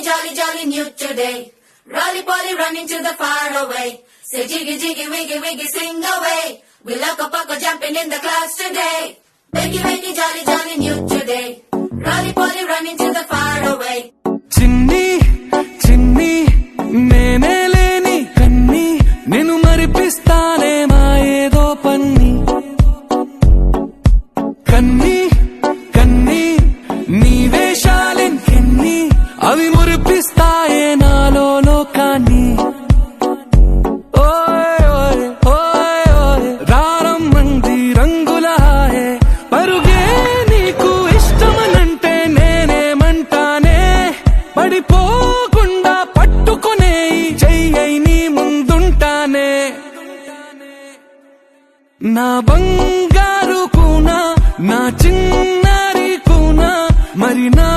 jolly, jolly new today. Rolly polly running to the far away. Say jiggy, jiggy, wiggy, wiggy, sing away. We loco poco jumping in the clouds today. Wakey, wakey, jolly, jolly new today. Rolly polly running to the far away. చిన్ని చిన్ని నేనే లేని కన్ని నిన్ను మరిపిస్తానే మా ఏదో పన్ని కన్ని కన్ని నీ వేషాలెన్ని అవి మురిపిస్తాయే నాలో లోకాన్ని ఓయ్ ఓయ్ ఓయ్ ఓయ్ రారమ్మంది రంగుల హాయే పరుగే నీకు ఇష్టమనంటే నేనేమంటానే పడిపోకుండా పట్టుకునే చెయ్యై నీ ముందుంటానే నా బంగారు కూనా నా చిన్నారి కూనా మరి నా